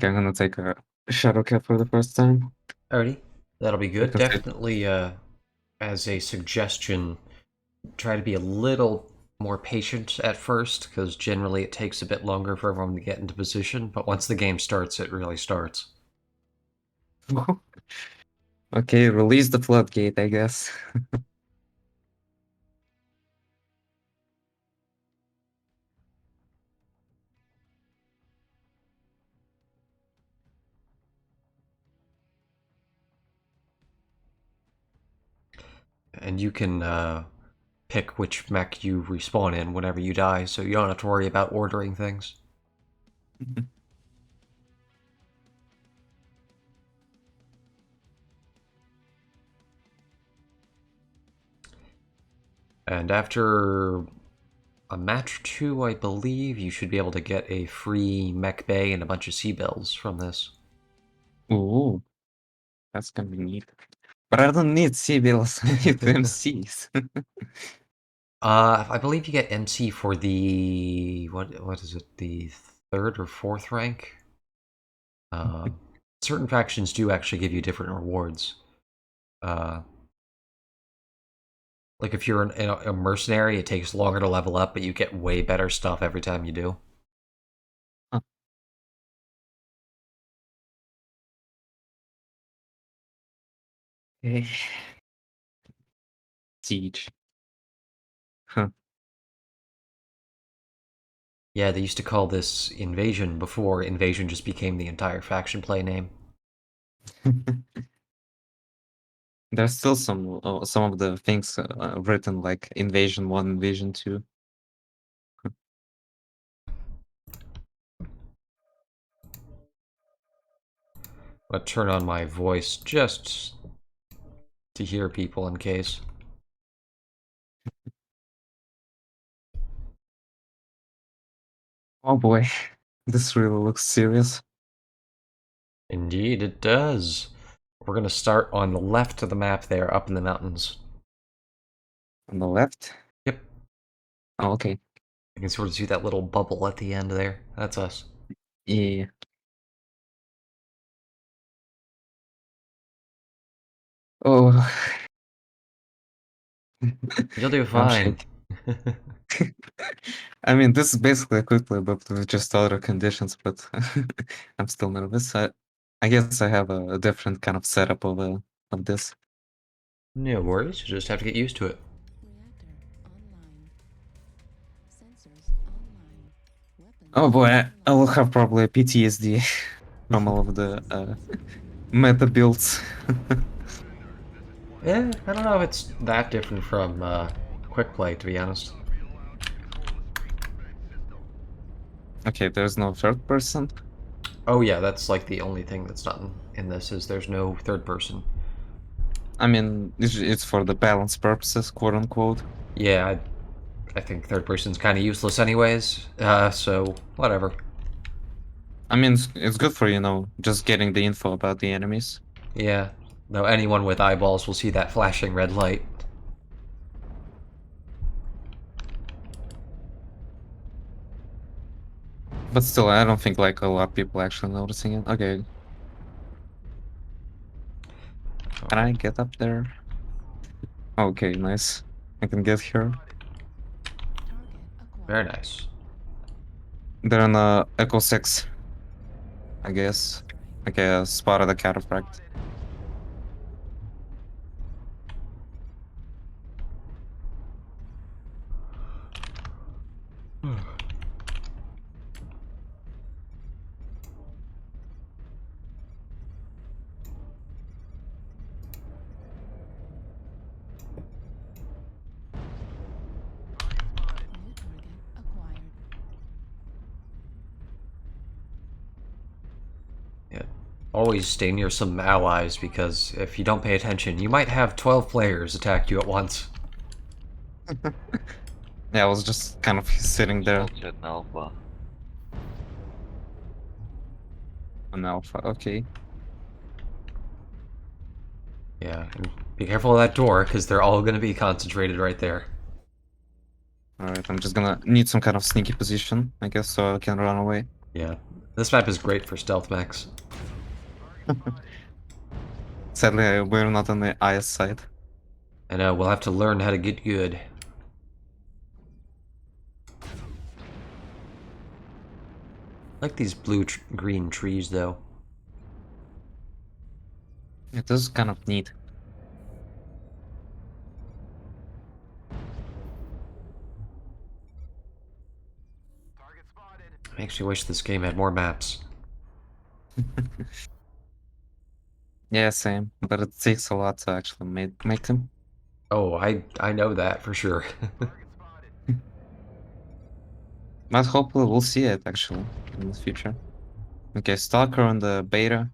think I'm gonna take a shadow cap for the first time. Alrighty, that'll be I good. can say, Definitely, as a suggestion, try to be a little more patient at first, because generally it takes a bit longer for everyone to get into position, but once the game starts, it really starts. okay, release the floodgate, I guess. And you can pick which mech you respawn in whenever you die, so you don't have to worry about ordering things. And after a match or two, I believe, you should be able to get a free mech bay and a bunch of C-Bells from this. Ooh, that's gonna be neat. But I don't need civils, I need MCs. I believe you get MC for the what is it? The third or fourth rank. Uh, certain factions do actually give you different rewards. Uh, like if you're a mercenary, it takes longer to level up, but you get way better stuff every time you do. Huh. Okay. Siege. Huh. Yeah, they used to call this Invasion before Invasion just became the entire faction play name. There's still some of the things written like Invasion 1, Invasion 2. But turn on my voice just to hear people in case. Oh boy, this really looks serious. Indeed, it does. We're gonna start on the left of the map there, up in the mountains. On the left? Yep. Oh, okay. You can sort of see that little bubble at the end there. That's us. Yeah. Oh, You'll do I'm fine. shaking. I mean, this is basically a quick play, but with just other conditions, but I'm still nervous. I guess I have a different kind of setup of this. No worries, you just have to get used to it. Oh boy, I will have probably PTSD from all of the meta builds. Yeah, I don't know if it's that different from quick play, to be honest. Okay, there's no third person. Oh yeah, that's like the only thing that's not in this is there's no third person. I mean, it's for the balance purposes, quote unquote. Yeah, I think third person's kind of useless anyways, so whatever. I mean, it's good for, just getting the info about the enemies. Yeah, though anyone with eyeballs will see that flashing red light. But still, I don't think like a lot of people actually noticing it. Okay, can I get up there? Okay, nice. I can get here. Very nice. They're in Echo 6, I guess. Okay, spotted the cataphract. Yeah. Always stay near some allies because if you don't pay attention, you might have 12 players attack you at once. Yeah, I was just kind of sitting there Shelter in Alpha. on Alpha. Okay. Yeah, and be careful of that door because they're all going to be concentrated right there. Alright, I'm just gonna need some kind of sneaky position, I guess, so I can run away. Yeah, This map is great for stealth mechs. Sadly, we're not on the IS side. And we'll have to learn how to get good. I like these blue-green trees, though. It is kind of neat. I actually wish this game had more maps. Yeah, same. But it takes a lot to actually make them. Oh, I know that for sure. But hopefully we'll see it actually in the future. Okay, Stalker on the beta.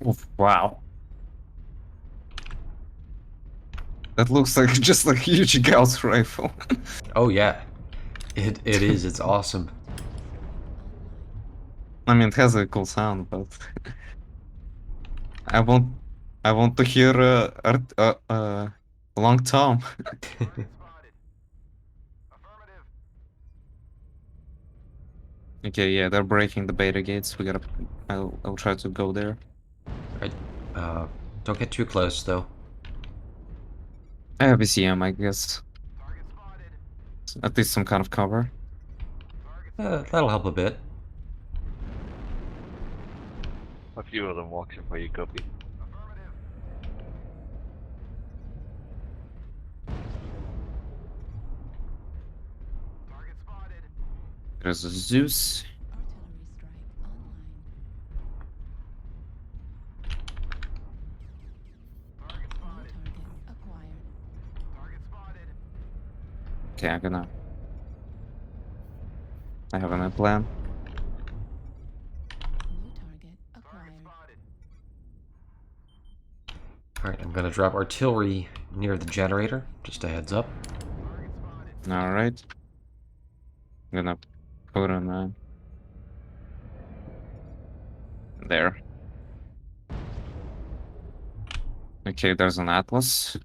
Oof, wow. That looks like just like a huge Gauss rifle. Oh yeah, it is. It's awesome. I mean, it has a cool sound, but I want I want to hear Long Tom. Okay, yeah, they're breaking the beta gates. We gotta. I'll try to go there. Right. Don't get too close though. I have a CM, I guess. At least some kind of cover. That'll help a bit. A few of them walking for you, copy. There's a Zeus. Okay, I have a plan. Alright, I'm gonna drop artillery near the generator. Just a heads up. All right. I'm gonna put on there. Okay, there's an Atlas.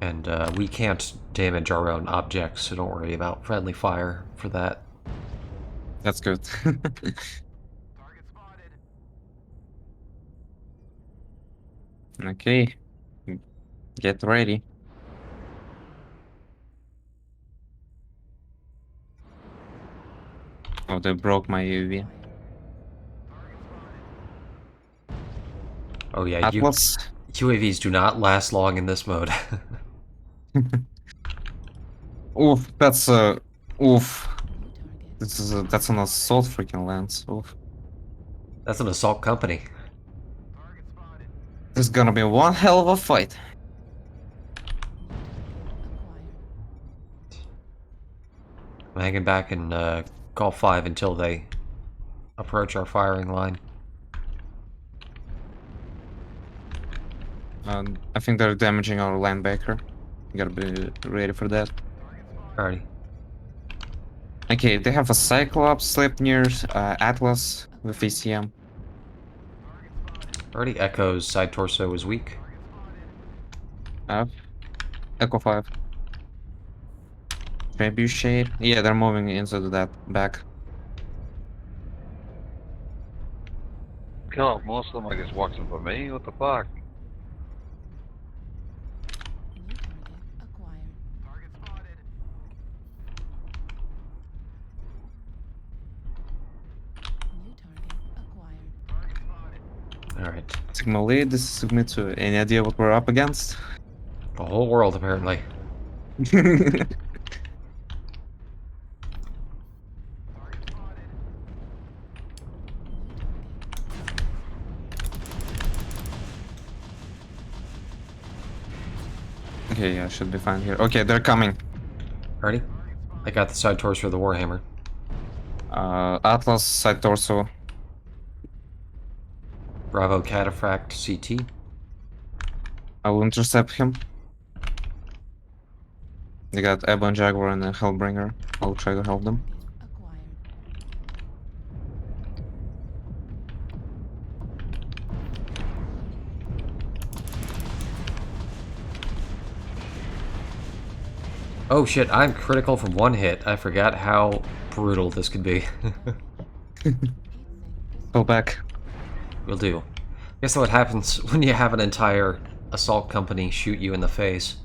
And we can't damage our own objects, so don't worry about friendly fire for that. That's good. Okay, get ready. Oh, they broke my UV. Oh yeah, Atlas. UAVs do not last long in this mode. Oof, oof. That's an assault freaking lance. Oof. That's an assault company. This is gonna be one hell of a fight. I'm hanging back in call 5 until they approach our firing line. I think they're damaging our linebacker. You gotta be ready for that. Alrighty. Okay, they have a Cyclops slept near Atlas with ACM. Already, Echo's side torso is weak. Echo 5. Trebuchet. Yeah, they're moving into that back. Kill off most of them, I guess, watching for me. What the fuck? Alright. Sigma lead, this is Sigma 2. Any idea what we're up against? The whole world, apparently. Okay, yeah, should be fine here. Okay, they're coming. Alrighty. I got the side torso for the Warhammer. Atlas, side torso. Bravo Cataphract CT. I will intercept him. They got Ebon Jaguar and a Hellbringer. I'll try to help them. Oh shit, I'm critical from one hit. I forgot how brutal this could be. Go back. Will do. Guess what happens when you have an entire assault company shoot you in the face.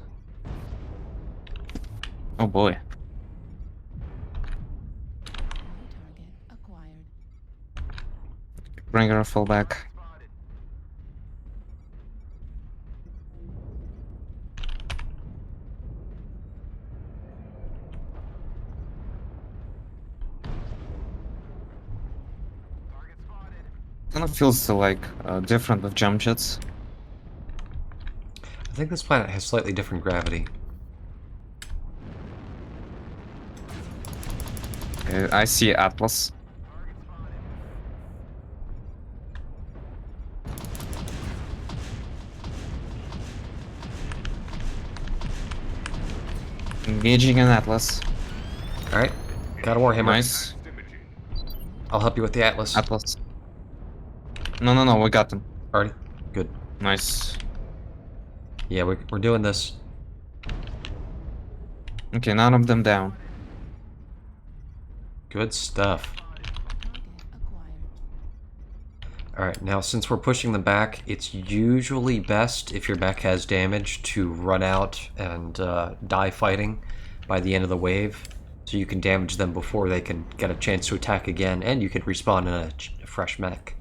Oh boy. Bring her full back. Kind of feels like different with jump jets. I think this planet has slightly different gravity. I see Atlas. Engaging an Atlas. Alright, got a Warhammer. Nice. I'll help you with the Atlas. Atlas. No, we got them. Alrighty, good. Nice. Yeah, we're doing this. Okay, none of them down. Good stuff. Alright, now since we're pushing them back, it's usually best if your mech has damage to run out and die fighting by the end of the wave, so you can damage them before they can get a chance to attack again, and you can respawn in a fresh mech.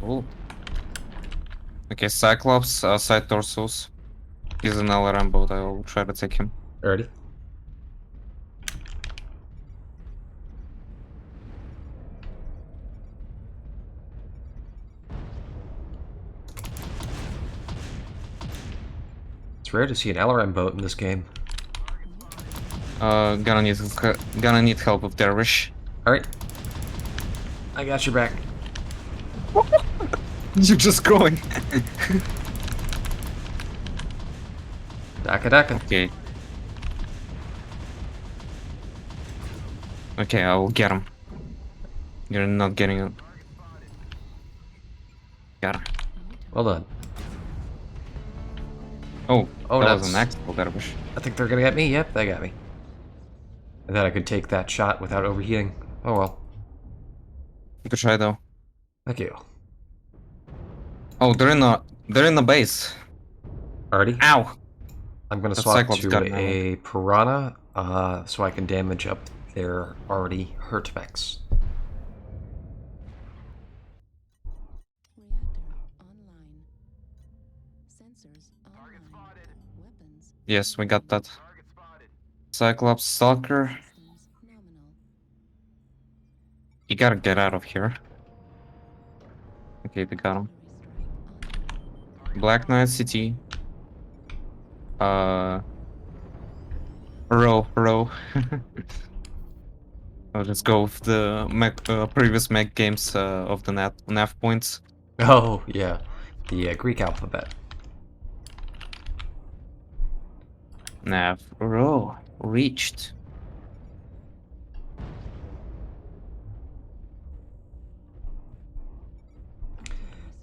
Cool. Okay, Cyclops, side torsos. He's an LRM boat, I will try to take him. Alrighty. It's rare to see an LRM boat in this game. Gonna need help with Dervish. Alright. I got your back. You're just growing. Daka daka. Okay. Okay, I will get him. You're not getting him. Got him. Well done. Oh, Oh, that was that's- an actual Dervish. I think they're gonna get me. Yep, they got me. I thought I could take that shot without overheating. Oh well. You could try though. Thank you. Oh, they're in the base. Alrighty. Ow! I'm gonna That swap Cyclops to got an a Piranha, so I can damage up their already hurt mechs. Yes, we got that. Cyclops Stalker. You gotta get out of here. Okay, we got him. Black Knight CT. Row. I'll just go with the previous mech games of the nav points. Oh yeah, the Greek alphabet. Nav row reached.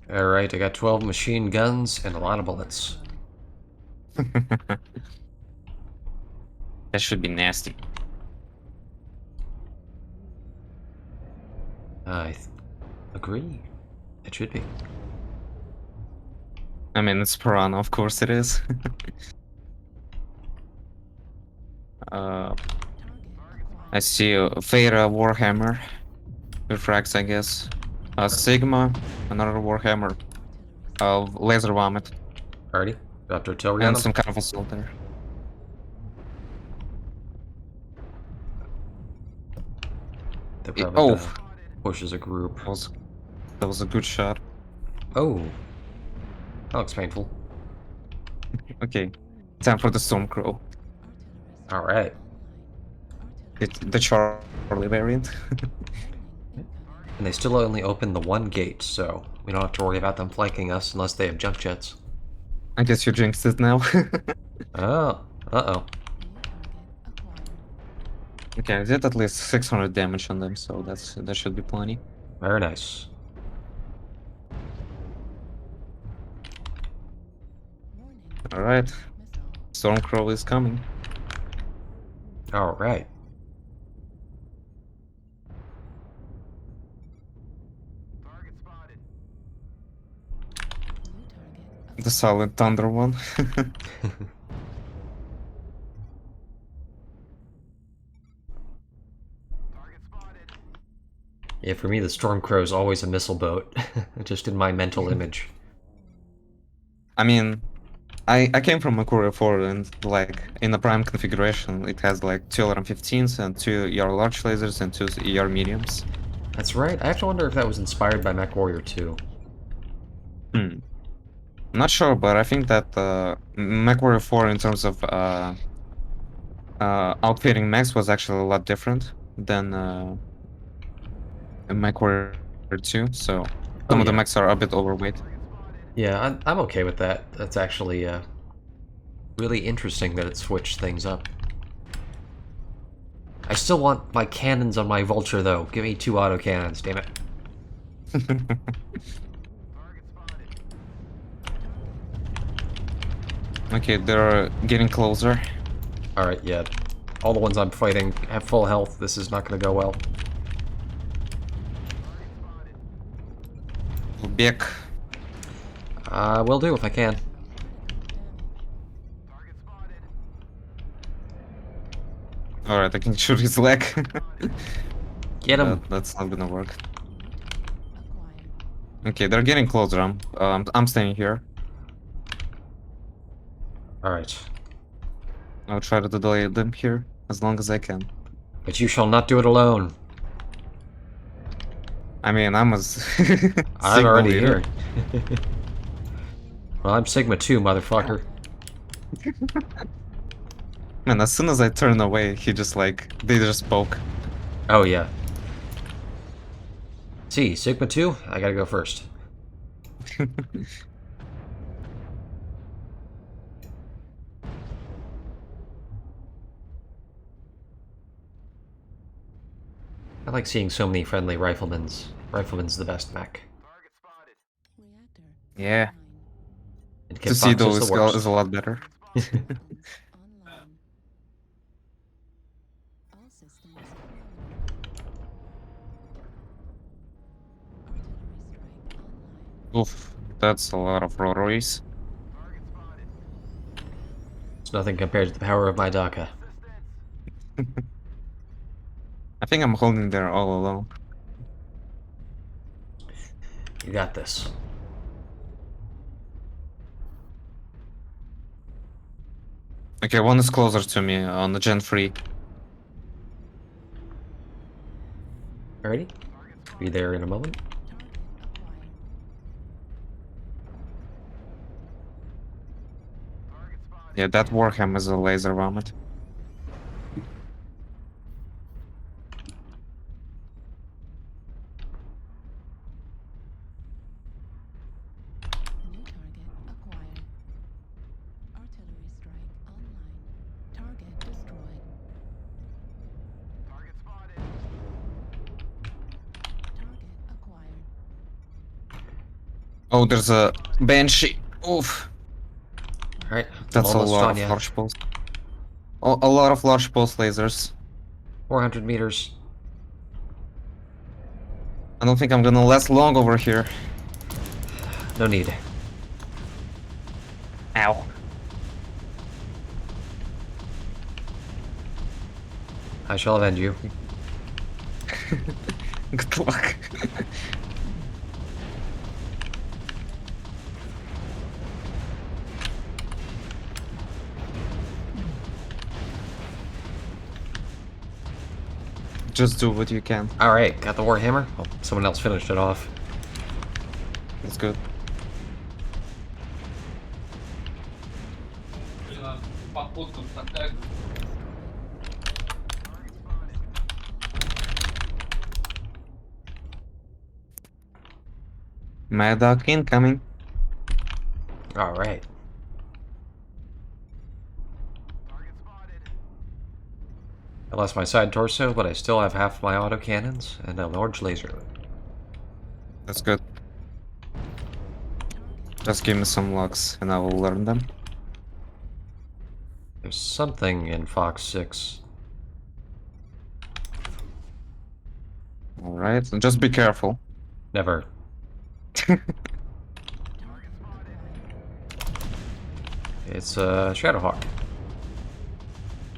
Alright, I got 12 machine guns and a lot of bullets. That should be nasty. I agree. It should be. I mean, it's Piranha, of course it is. I see a Feyre Warhammer with frags, I guess. Sigma, another Warhammer. Laser Vomit, Alrighty, got artillery on and them. some kind of assault there. They're probably Oh, gonna push as a group. that was a good shot. Oh, that looks painful. Okay, time for the Stormcrow. Alright. It's the Charlie variant. And they still only open the one gate, so we don't have to worry about them flanking us unless they have jump jets. I guess you jinxed it now. Oh, uh-oh. Okay, I did at least 600 damage on them, so that should be plenty. Very nice. Alright, Stormcrow is coming. All right. The solid thunder one. Yeah, for me, the Stormcrow is always a missile boat, just in my mental image. I mean, I came from a Courier 4 and like in the prime configuration it has like 2 LRM-15s and 2 ER large lasers and 2 ER mediums. That's right. I have to wonder if that was inspired by MechWarrior 2. Hmm. Not sure, but I think that MechWarrior 4 in terms of outfitting mechs was actually a lot different than MechWarrior 2, so Oh some of the yeah. mechs are a bit overweight. Yeah, I'm okay with that. That's actually really interesting that it switched things up. I still want my cannons on my Vulture, though. Give me 2 autocannons, damn it. Okay, they're getting closer. Alright, yeah. All the ones I'm fighting have full health. This is not going to go well. Beck. Will do if I can. Alright, I can shoot his leg. Get him! That's not gonna work. Okay, they're getting closer. I'm staying here. Alright. I'll try to delay them here as long as I can. But you shall not do it alone. I mean, I'm a I'm signal already leader. here. Well, I'm Sigma 2, motherfucker. Man, as soon as I turn away, he just like they just poke. Oh, yeah. See, Sigma 2? I gotta go first. I like seeing so many friendly riflemen's. Rifleman's the best mech. Yeah. And To see Kitfox those is the worst. is a lot better. Oof, that's a lot of rotaries. It's nothing compared to the power of my DACA. I think I'm holding there all alone. You got this. Okay, one is closer to me on the Gen 3. Alrighty. Be there in a moment. Yeah, that Warhammer is a laser vomit. New target acquired. Artillery strike online. Target destroyed. Target spotted. Target acquired. Oh, there's a Banshee. Oof. Alright. That's a almost lot on of ya. large pulse. A lot of large pulse lasers. 400 meters. I don't think I'm gonna last long over here. No need. Ow. I shall avenge you. Good luck. Just do what you can. Alright, got the Warhammer. Oh, someone else finished it off. That's good. Mad Dog incoming. Alright. I lost my side torso, but I still have half my autocannons and a large laser. That's good. Just give me some locks and I will learn them. There's something in Fox 6 Alright, just be careful. Never. It's Shadowhawk.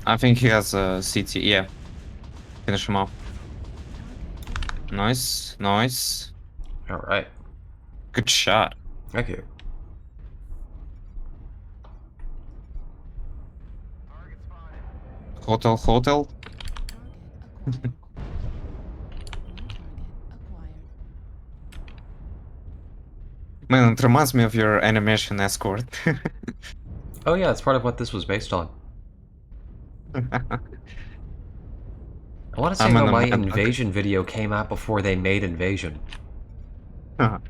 I think he has a CT. Yeah. Finish him off. Nice, nice. Alright. Good shot. Thank you. Hotel, hotel. Target acquired. New target acquired. Man, it reminds me of your animation escort. Oh yeah, it's part of what this was based on. I want to say I'm though in a my mad dog. Invasion video came out before they made Invasion. I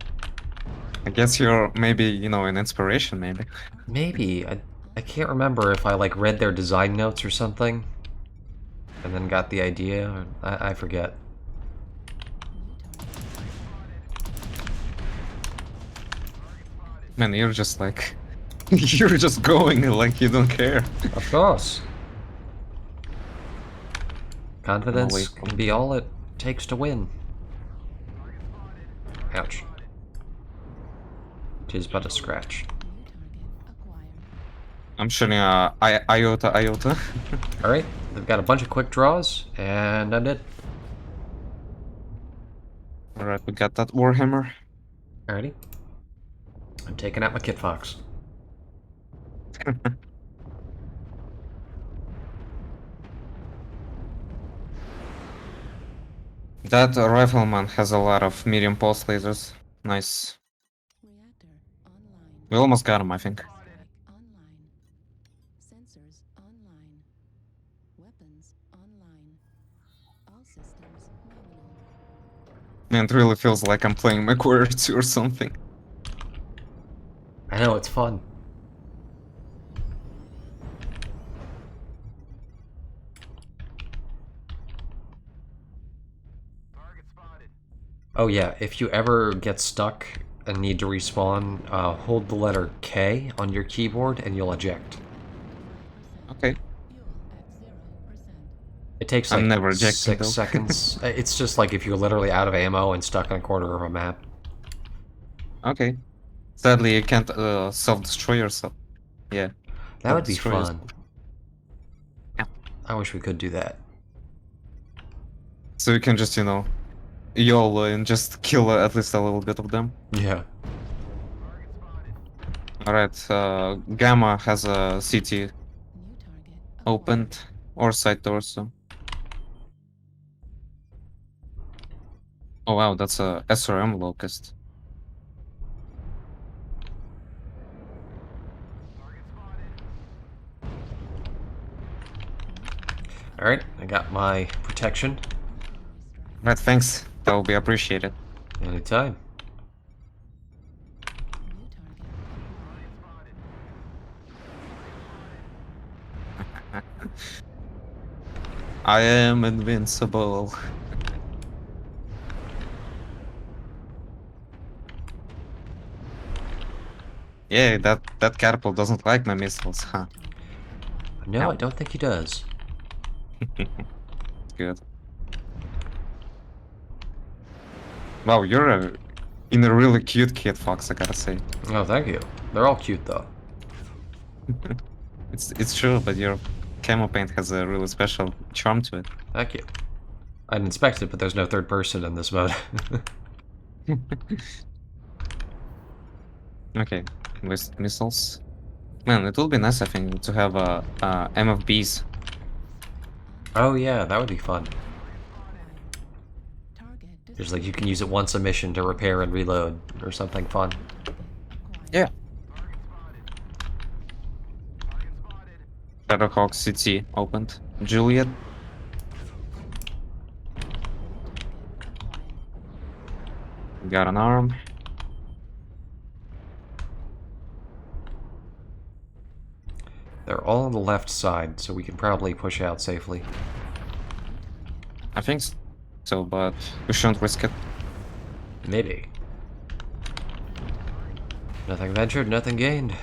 guess you're maybe, you know, an inspiration, maybe. Maybe. I can't remember if I like read their design notes or something. And then got the idea. Or, I forget. Man, you're just like... you're just going like you don't care. Of course. Confidence wait. can be all it takes to win. Ouch. Tis but a scratch. New target acquired. I'm shooting iota. Alright, they've got a bunch of quick draws, and I'm dead. Alright, we got that Warhammer. Alrighty. I'm taking out my Kit Fox. That rifleman has a lot of medium pulse lasers. Nice. Reactor online. We almost got him, I think. Strike online. Sensors online. Weapons online. All systems nominal. Man, it really feels like I'm playing McQuarrie 2 or something. I know, it's fun. Oh yeah, if you ever get stuck and need to respawn, hold the letter K on your keyboard and you'll eject. 5%. Okay. Fuel at 0%. It takes I'm like never ejecting, 6 though. seconds. It's just like if you're literally out of ammo and stuck in a corner of a map. Okay. Sadly, you can't self-destroy yourself. Yeah. That would be Self-destroy fun. yourself. Yeah. I wish we could do that. So you can just, you know, YOLO and just kill at least a little bit of them. Yeah. Alright, Gamma has a CT New target acquired. opened, or side torso. Oh wow, that's a SRM locust. Alright, I got my protection. Artillery strike. Right, thanks. That will be appreciated. Anytime. New target acquired. I am invincible. Yeah, that catapult doesn't like my missiles, huh? Target acquired. No, I don't think he does. Good. Wow, you're in a really cute Kit Fox, I gotta say. Oh, thank you. They're all cute though. It's true, but your camo paint has a really special charm to it. Thank you. I didn't inspect it, but there's no third person in this mode. Okay, with missiles. Man, it would be nice, I think, to have MFBs. Oh yeah, that would be fun. Target There's like you can use it once a mission to repair and reload or something fun. acquired. Yeah. Shadowhawk CT opened. Juliet. Got an arm. They're all on the left side, so we can probably push out safely. I think so, but we shouldn't risk it. Maybe. Nothing ventured, nothing gained.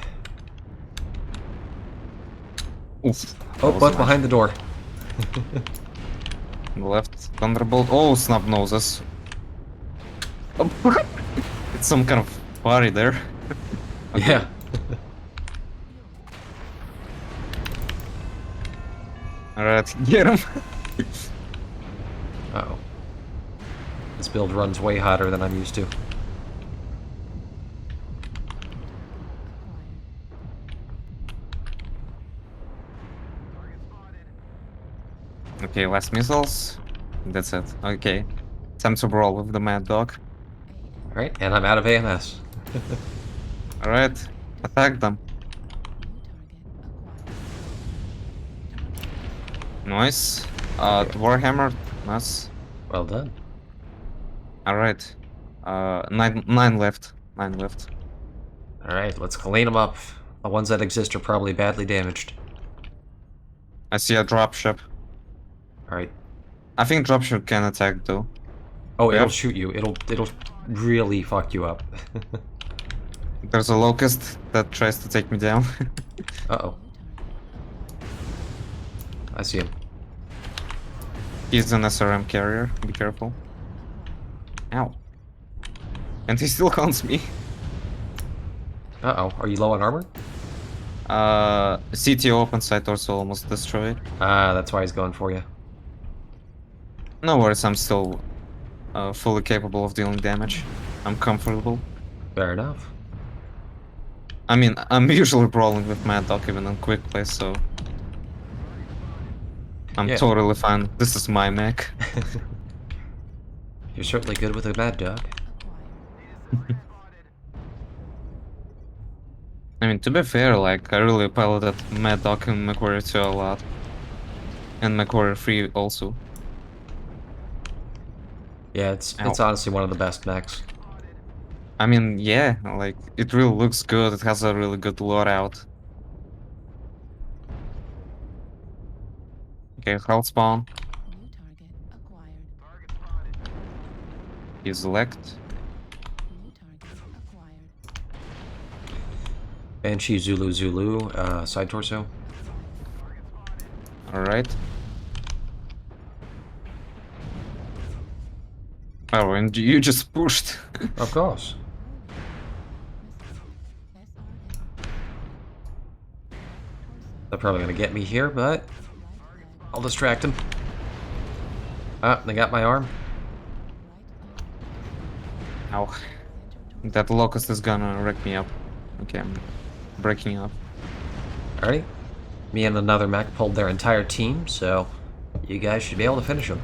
Oof. Oh, both behind the door. Left Thunderbolt. Oh, snub noses. Oh, it's some kind of party there. Okay. Yeah. Alright, get him. Uh-oh. This build runs way hotter than I'm used to. Okay, last missiles. That's it. Okay. Time to brawl with the mad dog. Alright, and I'm out of AMS. Alright. Attack them. Nice. Warhammer. Nice. Well done. Alright. Nine left. 9 left. Alright, let's clean them up. The ones that exist are probably badly damaged. I see a dropship. Alright. I think dropship can attack though. Oh, it'll Yep. shoot you. It'll really fuck you up. There's a locust that tries to take me down. Uh-oh. I see him. He's an SRM carrier. Be careful. Ow. And he still haunts me. Uh-oh. Are you low on armor? CT open site also almost destroyed. Ah, that's why he's going for you. No worries, I'm still fully capable of dealing damage. I'm comfortable. Fair enough. I mean, I'm usually brawling with Mad Dog even on quick play, so I'm Yeah. totally fine. This is my mech. You're certainly good with a mad dog. I mean, to be fair, like, I really piloted Mad Dog and McWarrior 2 a lot. And McWarrior 3 also. Yeah, it's Ow. honestly one of the best mechs. I mean, yeah, like, it really looks good. It has a really good loadout. Okay, health spawn. New target acquired. You select. New target acquired. Banshee Zulu Zulu, side torso. Alright. Oh, and you just pushed. Of course. They're probably gonna get me here, but I'll distract him. Ah, they got my arm. Ow. That locust is gonna wreck me up. Okay, I'm breaking up. Alrighty. Me and another mech pulled their entire team, so you guys should be able to finish them.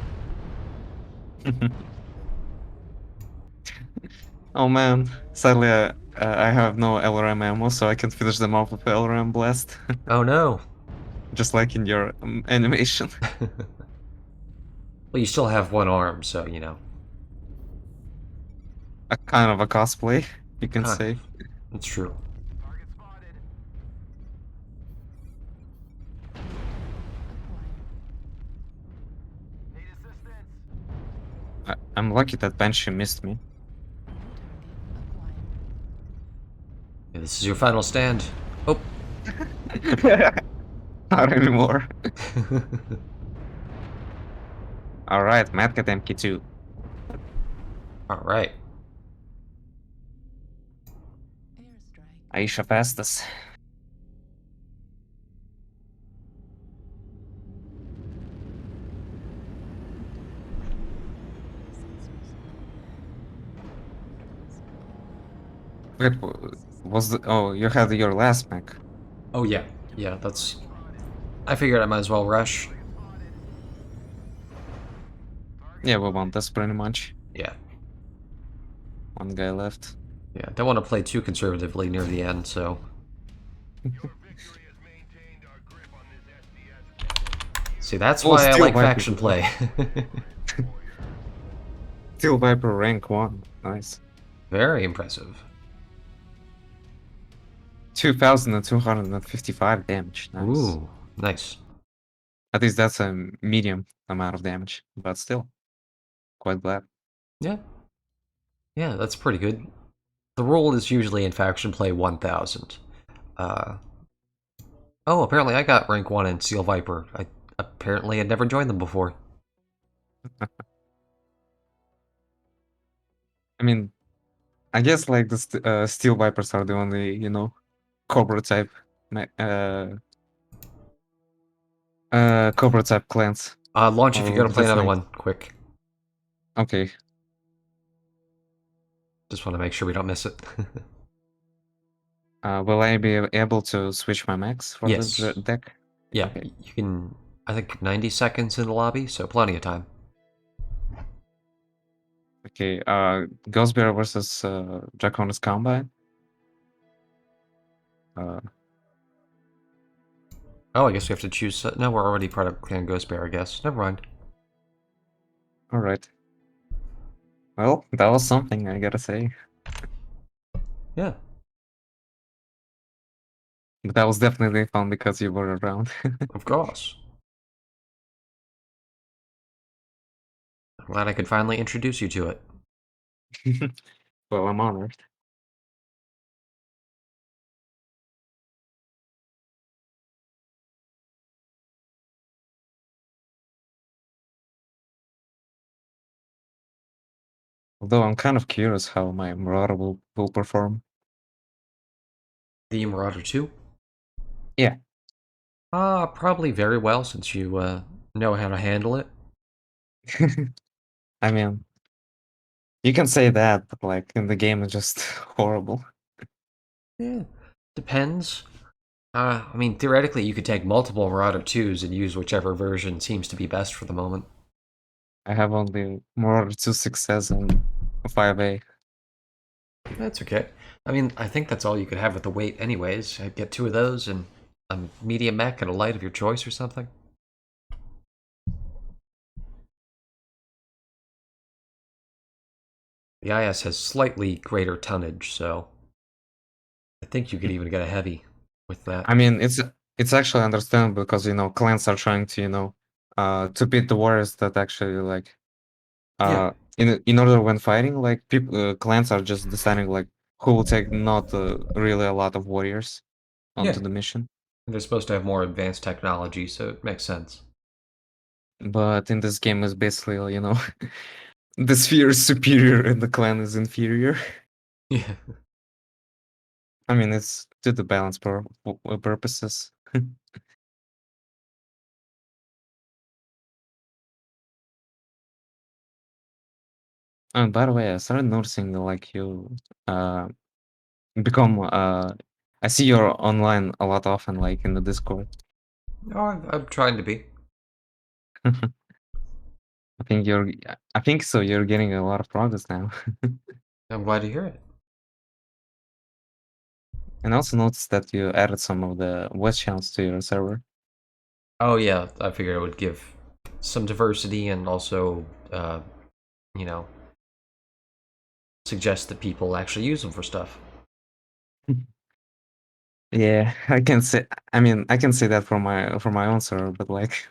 Oh man, sadly I have no LRM ammo, so I can finish them off with LRM blast. Oh no. Just like in your animation. Well, you still have one arm, so you know. A kind of a cosplay, you can Huh. say. It's true. I'm lucky that Banshee missed me. Yeah, this is your final stand. Oh. Not anymore. Alright, Mad Cat MK2. Alright. Airstrike. Aisha Festus. Wait, was the... Oh, you had your last mech. Oh yeah. Yeah, that's... I figured I might as well rush. Yeah, we won this pretty much. Yeah. One guy left. Yeah, don't want to play too conservatively near the end, so... See, that's Oh, why I Steel like Viper. faction play. Steel Viper rank 1. Nice. Very impressive. 2,255 damage. Nice. Ooh, nice. At least that's a medium amount of damage, but still. Quite glad. Yeah. Yeah, that's pretty good. The rule is usually in faction play 1000. Oh, apparently I got rank 1 in Steel Viper. I apparently had never joined them before. I mean, I guess like the Steel Vipers are the only, you know, Cobra type, Cobra type clans. Launch if you're Or gonna play just another like, one, quick. okay. Just want to make sure we don't miss it. Will I be able to switch my max for this Yes. deck? Yeah, Okay. you can. I think 90 seconds in the lobby, so plenty of time. Okay. Ghost Bear versus Draconis Combine. Oh, I guess we have to choose. No, we're already part of Clan Ghost Bear, I guess. Never mind. All right. Well, that was something, I gotta say. Yeah. But that was definitely fun because you were around. Of course. I'm glad I could finally introduce you to it. Well, I'm honored. Although I'm kind of curious how my Marauder will perform. The Marauder 2? Yeah. Probably very well since you know how to handle it. I mean, you can say that, but like in the game, it's just horrible. Yeah. Depends. I mean, theoretically, you could take multiple Marauder 2s and use whichever version seems to be best for the moment. I have only Marauder 2 6S and 5A. That's okay. I mean, I think that's all you could have with the weight, anyways. I'd get 2 of those and a medium mech and a light of your choice or something. The IS has slightly greater tonnage, so I think you could even get a heavy with that. I mean, it's actually understandable because you know clans are trying to to beat the warriors that actually like Yeah. in order when fighting like people clans are just deciding like who will take not really a lot of warriors Yeah. onto the mission. They're supposed to have more advanced technology, so it makes sense. But in this game, is basically the sphere is superior and the clan is inferior. Yeah. I mean, it's to the balance purposes. And by the way, I started noticing like you uh become I see you're online a lot often, like in the Discord. Oh, I'm trying to be. I think so. You're getting a lot of progress now. I'm glad to hear it. And I also noticed that you added some of the voice channels to your server. Oh yeah, I figured it would give some diversity and also, you know, suggest that people actually use them for stuff. Yeah, I can say. I mean, I can say that for my own server, but like,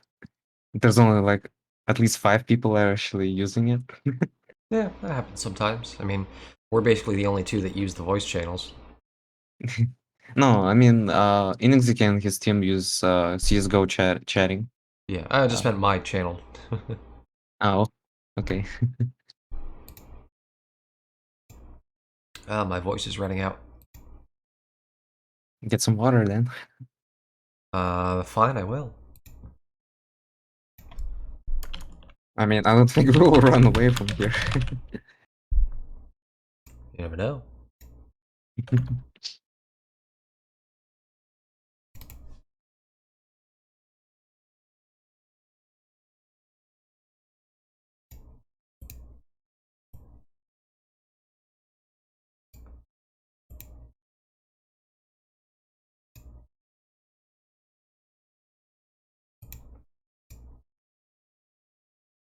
there's only like at least 5 people are actually using it. Yeah, that happens sometimes. I mean, we're basically the only 2 that use the voice channels. No, I mean, Inexik and his team use CS:GO chatting. Yeah, I just Uh, meant my channel. oh, okay. My voice is running out. Get some water then. Fine, I will. I mean, I don't think we will run away from here. You never know.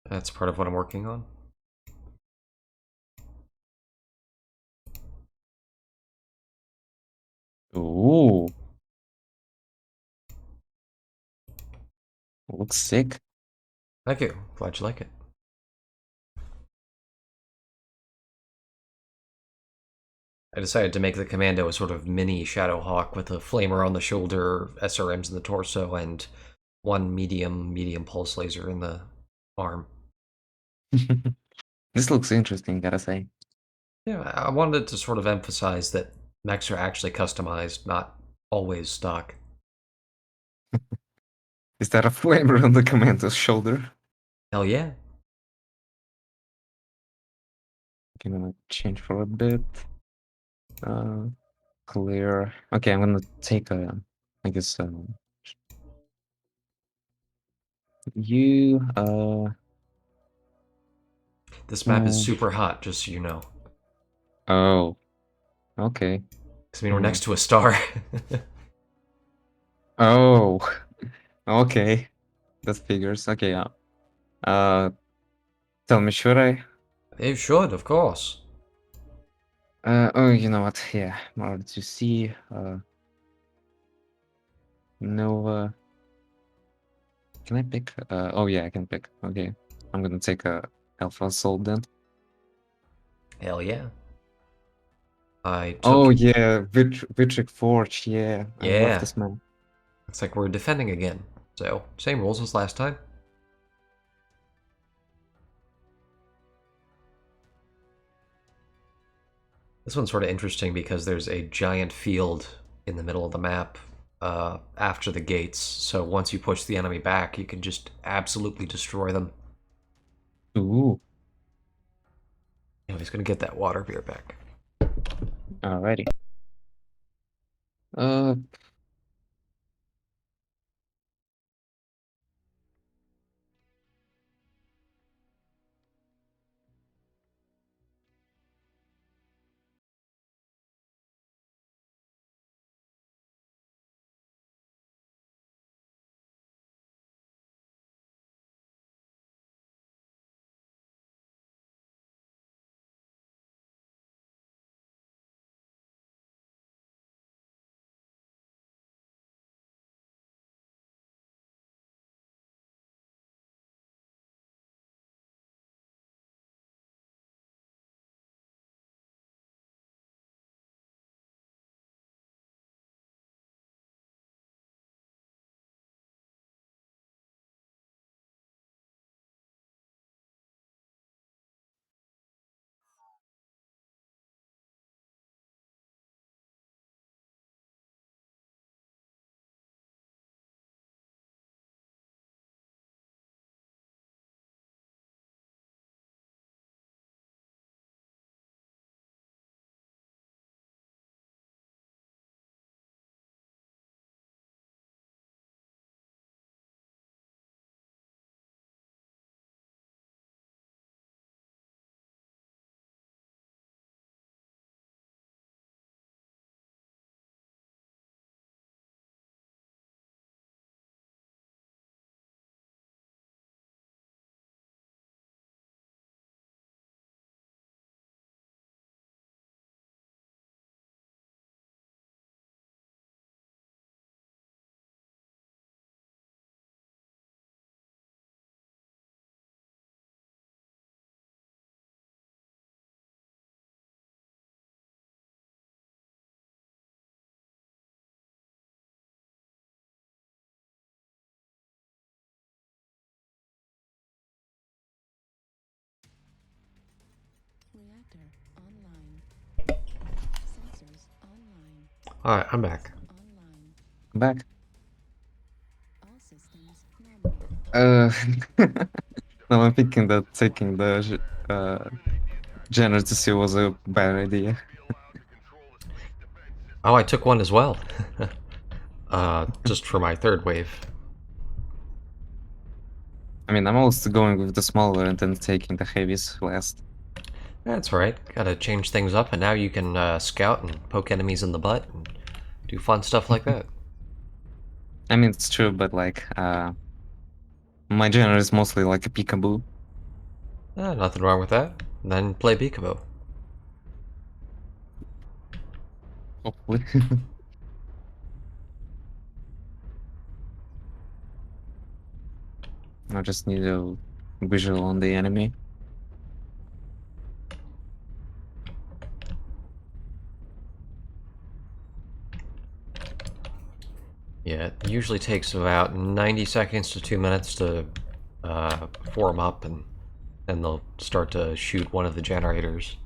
That's part of what I'm working on. Ooh, looks sick. Thank you. Glad you like it. I decided to make the commando a sort of mini Shadowhawk with a flamer on the shoulder, SRMs in the torso, and one medium pulse laser in the arm. This looks interesting, gotta say. Yeah, I wanted to sort of emphasize that mechs are actually customized, not always stock. Is that a flavor on the commander's shoulder? Hell yeah. Gonna change for a bit. Clear. Okay, I'm gonna take a, I guess, you, This map is super hot, just so you know. oh, okay. 'Cause, I mean, we're next to a star. Oh, okay. That figures. Okay, yeah. Tell me, should I? You should, of course. Oh, you know what? Yeah, more to see. Nova. Can I pick? Oh yeah, I can pick. Okay, I'm gonna take a Alpha Assault then. Hell yeah. I took... Oh yeah, Vitric Forge. Yeah, I love Yeah. this map. It's like we're defending again. So, same rules as last time. This one's sort of interesting because there's a giant field in the middle of the map after the gates. So once you push the enemy back, you can just absolutely destroy them. Ooh, Yeah, he's gonna get that water beer back. alrighty. Uh, Reactor online. Sensors online. Alright, I'm back. Online. back. All systems normal. Now I'm thinking that taking the Jenner to see was a bad idea. Oh, I took one as well. Just for my third wave. I mean, I'm also going with the smaller and then taking the heavies last. That's right. Gotta change things up, and now you can scout and poke enemies in the butt and do fun stuff like that. I mean, it's true, but like, my Jenner is mostly like a peekaboo. Nothing wrong with that. Then play Peekaboo. Hopefully. I just need a visual on the enemy. Yeah, it usually takes about 90 seconds to 2 minutes to form up, and then they'll start to shoot one of the generators.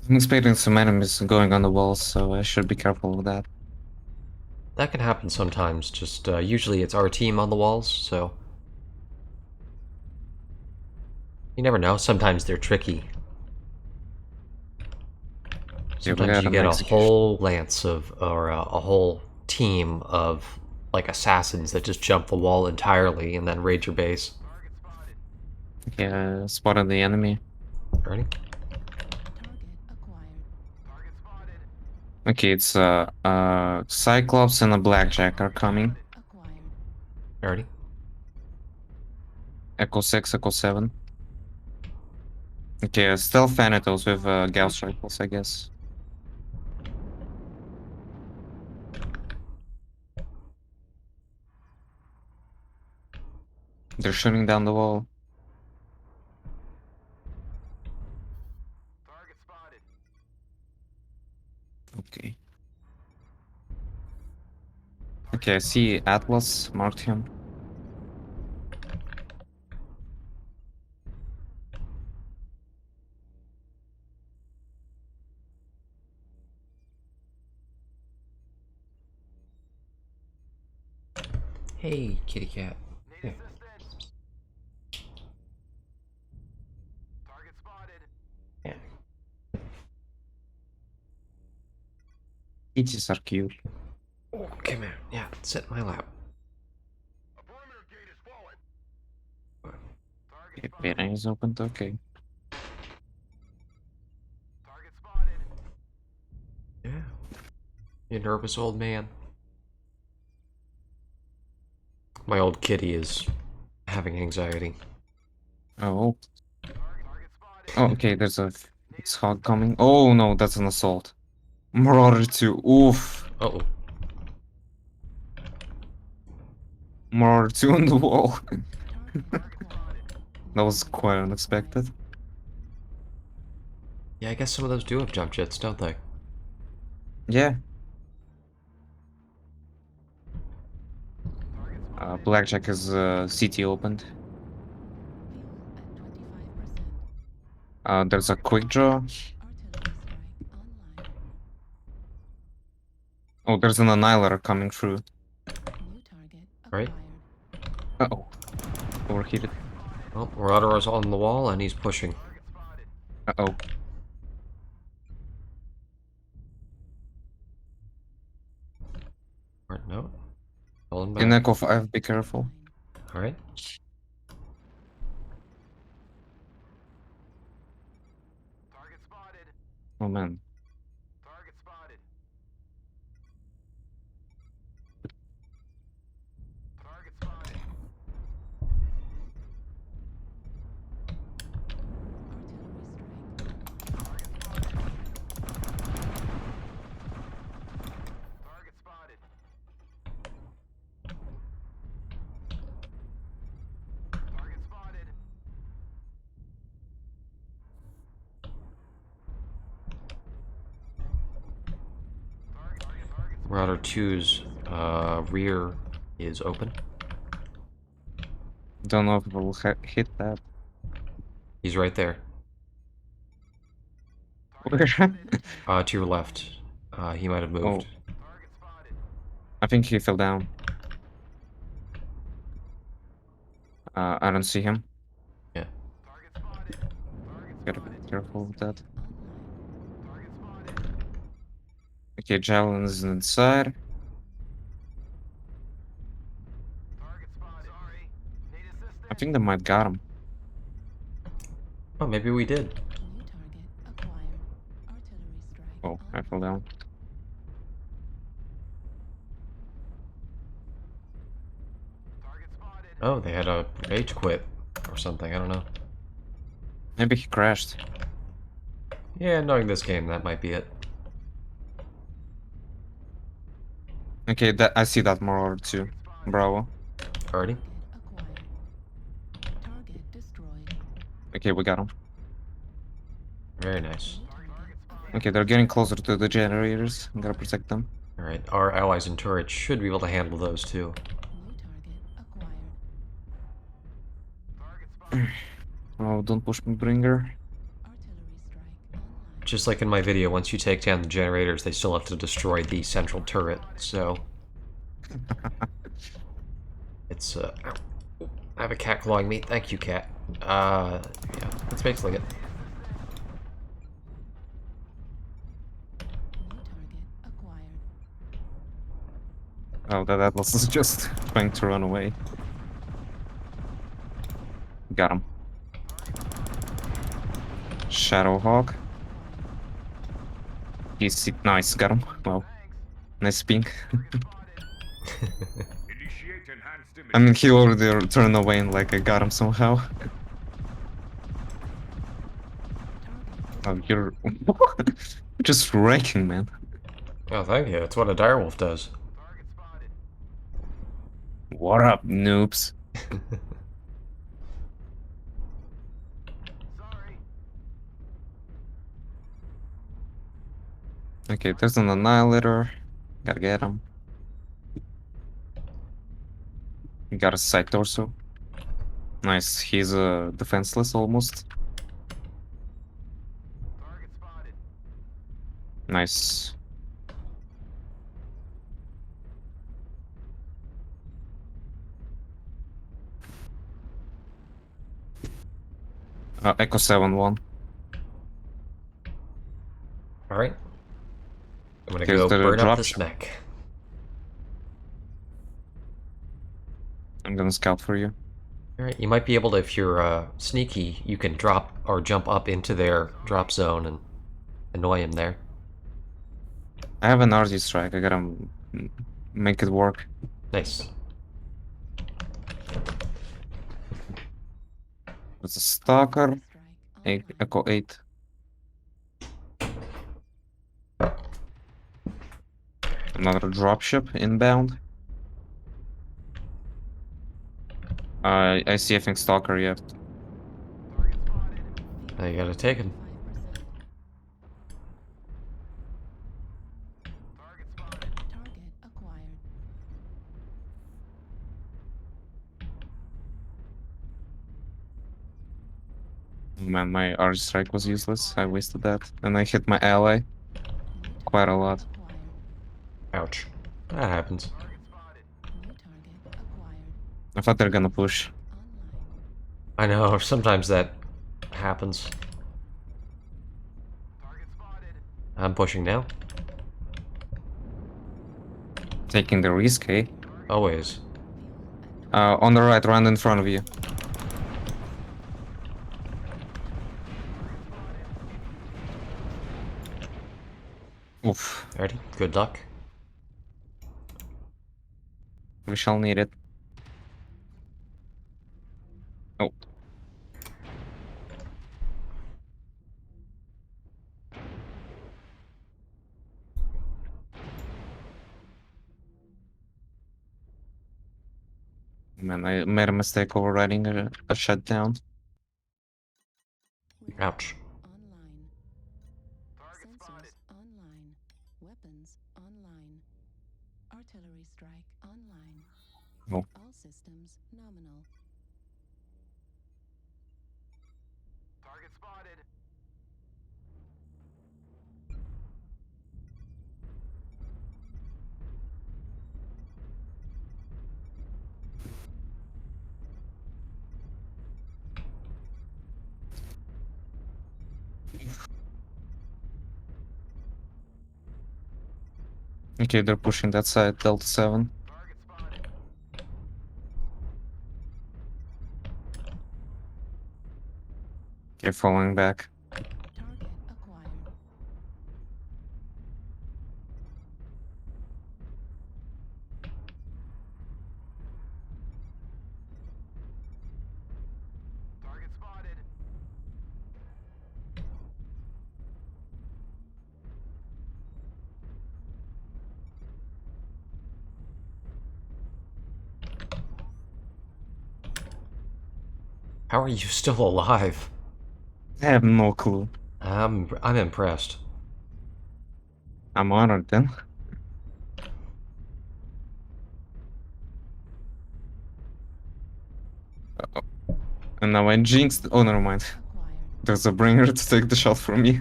I'm expecting some enemies going on the walls, so I should be careful with that. That can happen sometimes, just usually it's our team on the walls, so... You never know, sometimes they're tricky. Yeah, we Sometimes got you an get a execution. whole lance of, or a whole team of, like, assassins that just jump the wall entirely and then raid your base. Yeah, spotted the enemy. Ready? Target acquired. Okay, it's Cyclops and a Blackjack are coming. Acquired. Ready? Echo 6, Echo 7. Okay, stealth Thanatos with Gauss rifles, I guess. They're shooting down the wall. Okay. Okay, I see Atlas, marked him. Hey, kitty cat. Yeah. Yeah. Kitties are cute. Oh, come here. Yeah, sit in my lap. Okay, Pena is opened, okay. Yeah. You nervous old man? My old kitty is having anxiety. Oh. Oh, okay, there's a hog coming. Oh no, that's an assault. Marauder 2, oof. Uh-oh. Marauder 2 on the wall. Target acquired. That was quite unexpected. Yeah, I guess some of those do have jump jets, don't they? Yeah. Blackjack is CT opened. Fuel at 25%. There's a quick draw. Artillery strike online. Oh, there's an annihilator coming through. New target Right. acquired. Uh-oh. Overheated. Well, Marauder's on the wall and he's pushing. Uh-oh. Alright, no. Pulling In back. Echo 5, be careful. Alright. Oh man. Marauder 2's rear is open. Don't know if it will hit that. He's right there. Where? To your left. He might have moved. I think he fell down. I don't see him. Yeah. Gotta be careful with that. Okay, Javelin is inside. I think they might got him. Oh, maybe we did. New target acquired. Artillery strike Oh, I on. fell down. Oh, they had a rage quit or something. I don't know. Maybe he crashed. Yeah, knowing this game, that might be it. Okay, that I see that Marauder too. Bravo. Already? Target acquired. Target destroyed. Okay, we got him. Very nice. New target acquired. Okay, they're getting closer to the generators. Gotta protect them. Alright, our allies and turrets should be able to handle those too. New target acquired. Oh, don't push me, Bringer. Artillery strike online. just like in my video, once you take down the generators, they still have to destroy the central turret, so... It's, ow. I have a cat clawing me. Thank you, cat. Yeah, that's basically it. New target acquired. Oh, that Atlas is just trying to run away. Got him. Shadowhawk. He's nice, got him. Well, nice ping. I mean, he already turned away and like I got him somehow. Oh, you're just wrecking, man. Oh, thank you. That's what a direwolf does. What up, noobs? Okay, there's an annihilator. Gotta get him. You got a side torso. Nice, he's defenseless almost. Nice. Echo 7-1. Alright. I'm gonna Here's go the burn up drop this shot. mech. I'm gonna scout for you. Alright, you might be able to, if you're sneaky, you can drop or jump up into their drop zone and annoy him there. I have an RD strike. I gotta make it work. Nice. It's a stalker. Strike online. Echo 8. Another dropship inbound. I see, I think stalker yet. Now you gotta take him. 5%. Target acquired. Man, my RD strike was useless. I wasted that. And I hit my ally quite a lot. Acquired. Ouch. That happens. New target acquired. I thought they're gonna push. Online. I know, sometimes that happens. I'm pushing now. Taking the risk, eh? Always. Fuel at On the right, right in front of you. Oof, Alrighty, good luck. we shall need it. Oh. Man, I made a mistake overriding a shutdown. Ouch. Online. Sensors online. Weapons online. Artillery strike online. Oh. All systems nominal. Okay, they're pushing that side, Delta 7. Okay, falling back. Target acquired. How are you still alive? I have no clue. I'm impressed. I'm honored then. Uh-oh. And now I jinxed. Oh, never mind. Acquired. There's a bringer to take the shot from me.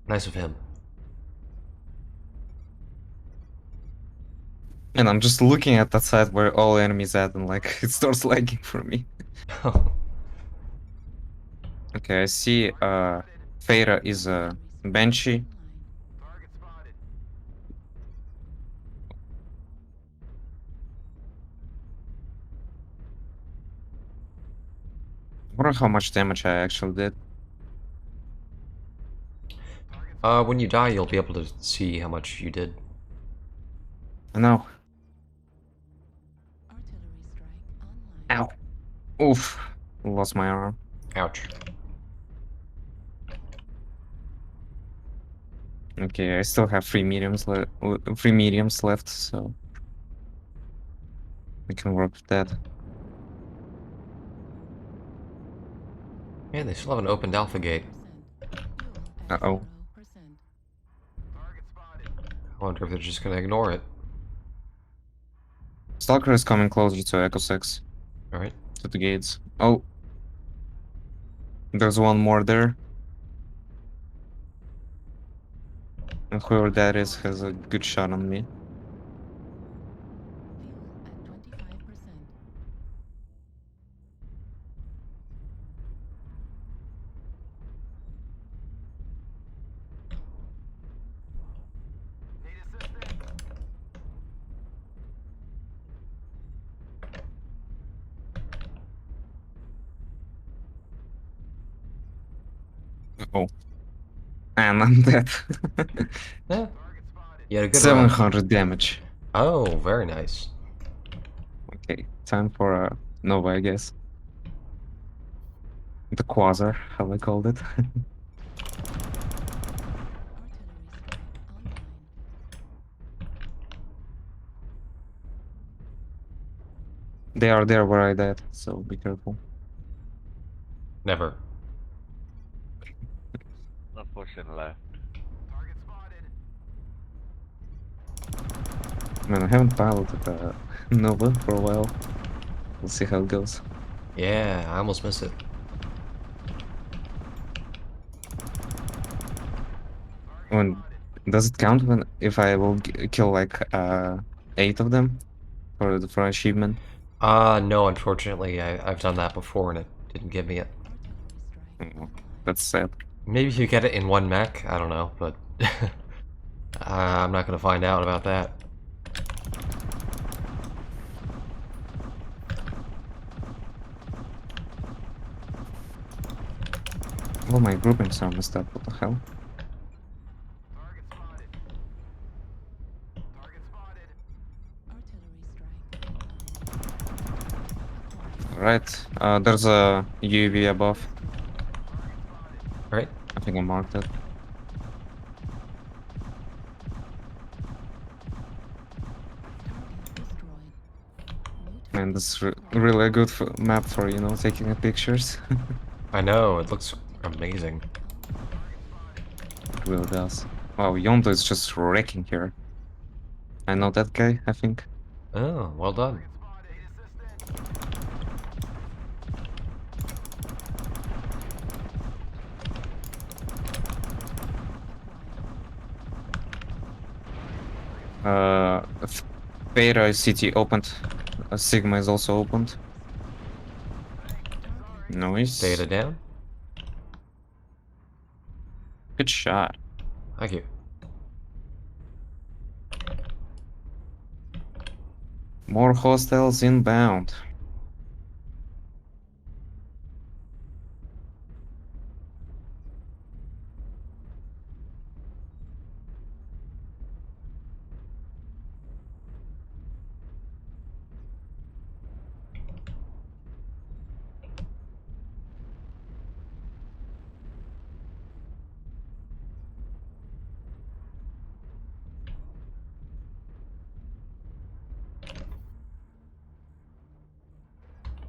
Nice of him. And I'm just looking at that side where all enemies at, and like it starts lagging for me. Okay, I see Feyre is a Banshee. I wonder how much damage I actually did. When you die, you'll be able to see how much you did. I know. Artillery strike online. Ow. Oof. Lost my arm. Ouch. Okay, I still have three mediums left, so we can work with that. Yeah, they still haven't opened Alpha Gate. Uh-oh. 0%. I wonder if they're just gonna ignore it. Stalker is coming closer to Echo 6, Alright. to the gates. Oh. There's one more there. And whoever that is has a good shot on me. Fuel at 25%. Oh. And I'm dead. Yeah. You had a good round. 700 damage. Oh, very nice. Okay, time for a Nova, I guess. The Quasar, how I called it. Artillery strike online. They are there where I died, so be careful. Never. Not pushing left. Man, I haven't piloted a Nova for a while. We'll see how it goes. Yeah, I almost missed it. When does it count when if I will kill like 8 of them for achievement? No, unfortunately, I've done that before and it didn't give me it. Artillery strike Oh, online. that's sad. Maybe if you get it in one mech, I don't know, but I'm not gonna find out about that. Oh, my groupings are messed up. What the hell? Artillery strike online. Right. There's a UAV above. Alright? I think I marked it. Target destroyed. New Man, this is really a good map for, you know, taking pictures. I know, it looks amazing. It really does. Wow, Yondo is just wrecking here. I know that guy, I think. Oh, well done. Beta City opened. Sigma is also opened. Nice. Data down. Good shot. Thank you. More hostiles inbound.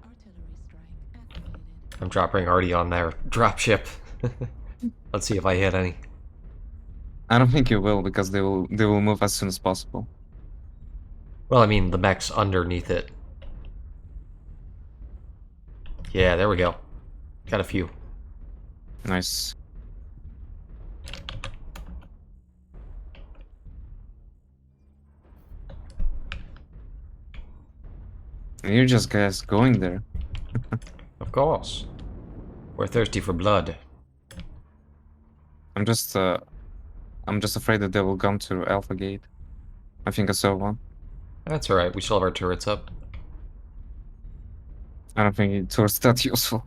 Artillery strike activated. I'm dropping already on their dropship. Let's see if I hit any. I don't think you will because they will move as soon as possible. Well, I mean, the mech's underneath it. Yeah, there we go. Got a few. Nice. You're just guys going there. Of course. We're thirsty for blood. I'm just afraid that they will come to Alpha Gate. I think I saw one. That's alright, we still have our turrets up. I don't think it was that useful.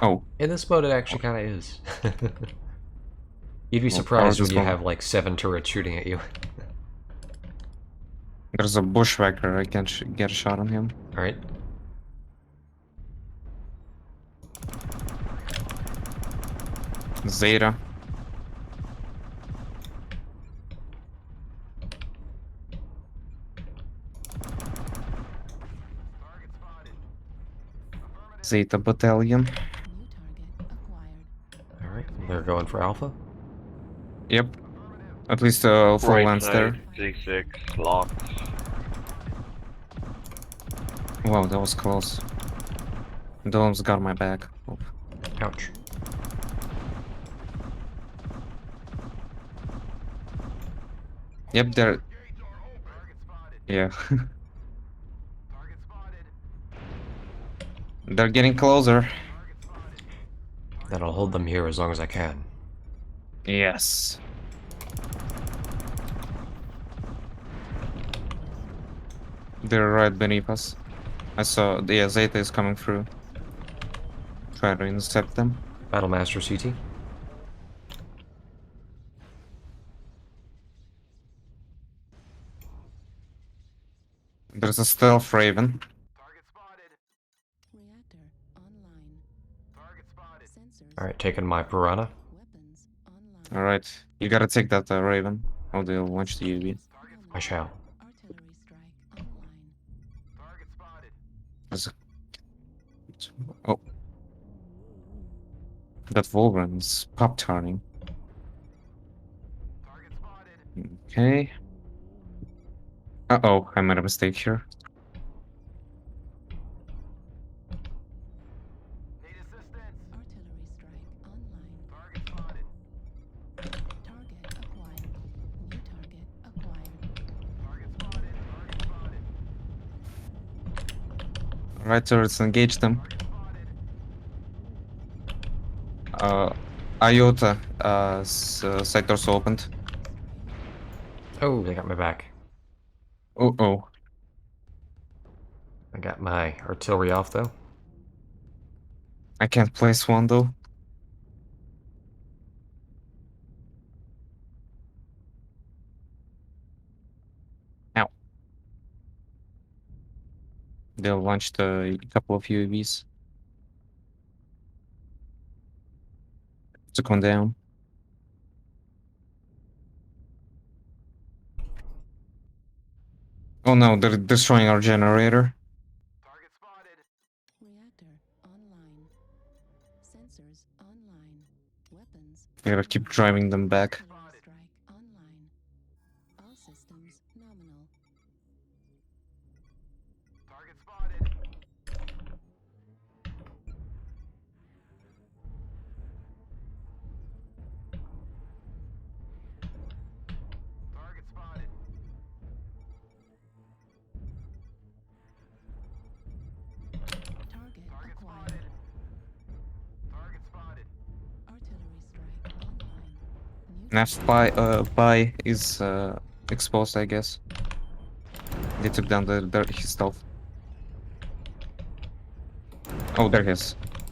Oh, In this mode, it actually kind of is. You'd be well, surprised ours when is you one. have like 7 turrets shooting at you. There's a bushwhacker. I can get a shot on him. Alright. Zeta. Zeta Battalion. New target acquired. Alright, they're going for Alpha. Yep. At least full Right lance there. side, G6, locked. Wow, that was close. Dome's got my back. Oh. Ouch. Yep, they're... Yeah. They're getting closer. That'll hold them here as long as I can. Yes. They're right beneath us. I saw the Zeta is coming through. Try to intercept them. Battlemaster CT. There's a stealth Raven. Reactor online. Sensors. Alright, taking my Piranha. Weapons online. Alright, you gotta take that Raven. Oh, they'll launch the UV. I shall. Artillery strike online. There's a... Oh. That Wolverine's pop-turning. Okay. Uh-oh, I made a mistake here. Artillery strike online. Target acquired. New target acquired. Right turrets, engage them. Iota, sectors opened. Oh, they got my back. Oh. I got my artillery off though. I can't place one though. Ow. They launched a couple of UAVs. Took one down. Oh no, they're destroying our generator. Reactor online. Sensors online. Weapons. I gotta keep driving them back. Artillery strike online. All systems nominal. Target acquired. Artillery strike online. New Nav by is exposed, I guess. They took down his stealth. Oh, there he is. new target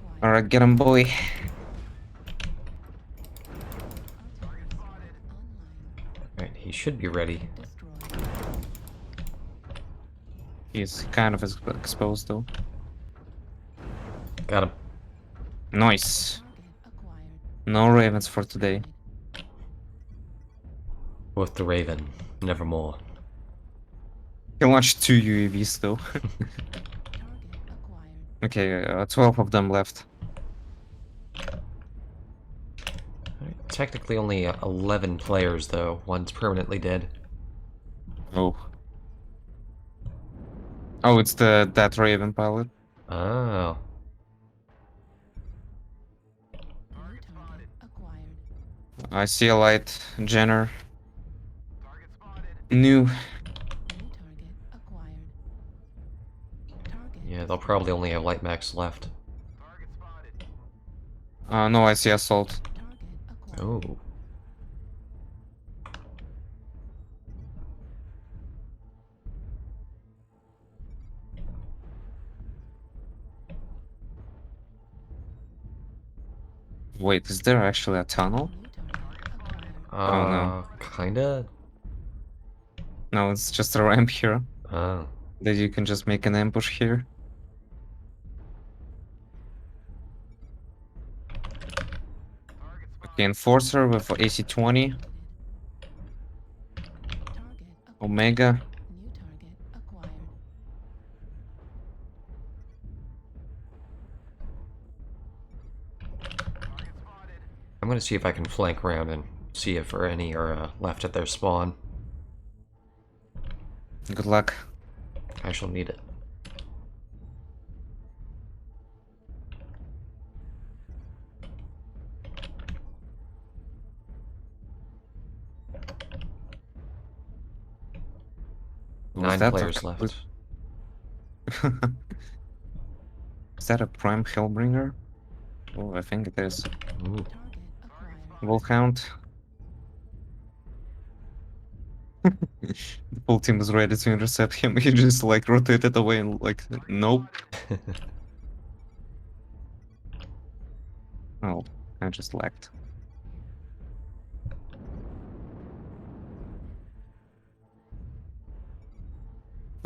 acquired. Alright, get him, boy. Artillery strike online. Alright, he should be ready. Destroyed. He's kind of exposed though. Got him. Nice. Target acquired. No ravens for today. With the Raven. Nevermore. He launched 2 UAVs though. Target acquired. Okay, 12 of them left. Alright, technically only 11 players though. One's permanently dead. Oh. Oh, it's that Raven pilot. Oh. I see a light, Jenner. New. New target acquired. Target. Yeah, they'll probably only have light max left. No, I see assault. Target acquired. Oh. Wait, is there actually a tunnel? New target acquired. Oh, no. Kinda? No, it's just a ramp here. Oh. That you can just make an ambush here. Okay, Enforcer with AC-20. Target acquired. Omega. New target acquired. I'm gonna see if I can flank around and see if any are left at their spawn. Good luck. I shall need it. Was 9 that players a- left. Is that a Prime Hellbringer? Oh, I think it is. Ooh. Target acquired. Wolfhound. The whole team is ready to intercept him. He just like rotated away and like, nope. Oh, I just lagged.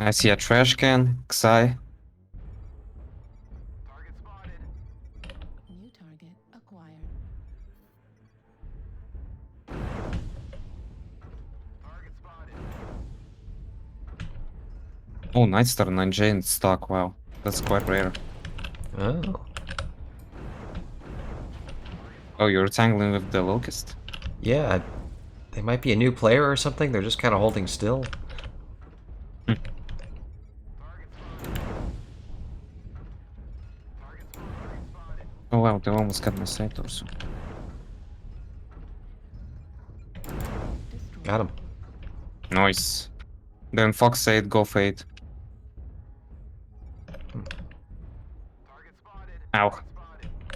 I see a trash can. Xai. New target acquired. Oh, Nightstar 9J in stock. Wow, that's quite rare. Oh. Oh, you're tangling with the Locust. Yeah, they might be a new player or something. They're just kind of holding still. Oh wow, they almost got my sight also. Destroyed. Got him. Nice. Then Fox 8, go Fade. Ow.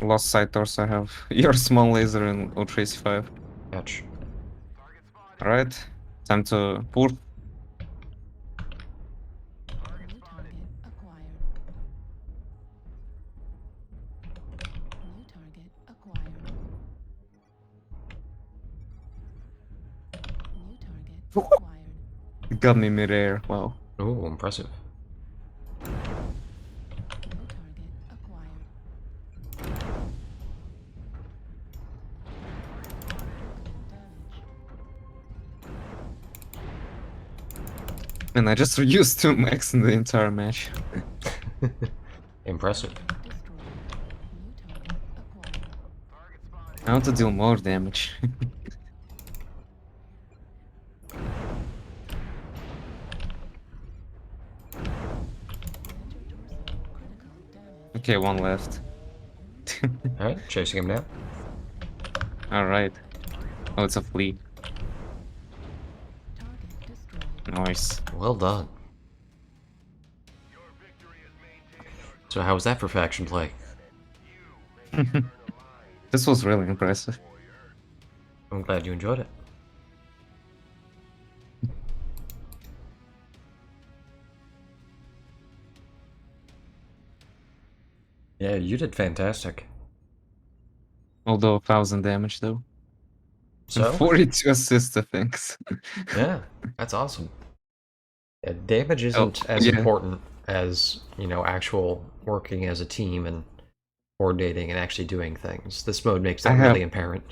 Lost sight torso I have. Your small laser in Ultrace 5. Catch. Alright. Time to push. New target acquired. New target acquired. New target acquired. Got me mid-air. Wow. Oh, impressive. New target acquired. Damage. And I just used 2 max in the entire match. Impressive. Destroyed. New target acquired. I want to deal more damage. Center torso. Critical damage. Okay, one left. Alright, chasing him now. Alright. Oh, it's a flea. Target destroyed. Nice. Well done. So how was that for faction play? This was really impressive. I'm glad you enjoyed it. Yeah, you did fantastic. Although 1000 damage though. And So, 42 assists, I think. yeah, that's awesome. Yeah, damage isn't Oh, as yeah. important as, actual working as a team and coordinating and actually doing things. This mode makes that I have- really apparent.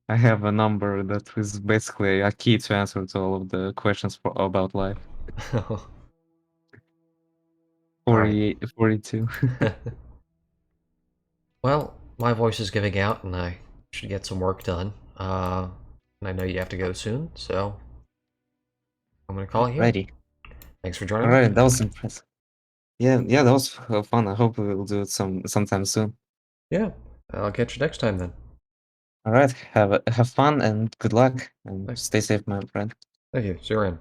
I have a number that is basically a key to answer to all of the questions about life. 48, 42. Well, my voice is giving out and I should get some work done. And I know you have to go soon, so I'm gonna call it here. Ready. Thanks for joining me. Alright, that was impressive. Yeah, that was fun. I hope we'll do it sometime soon. Yeah, I'll catch you next time then. All right, have fun and good luck, and Thanks. stay safe, my friend. Thank you. See you around.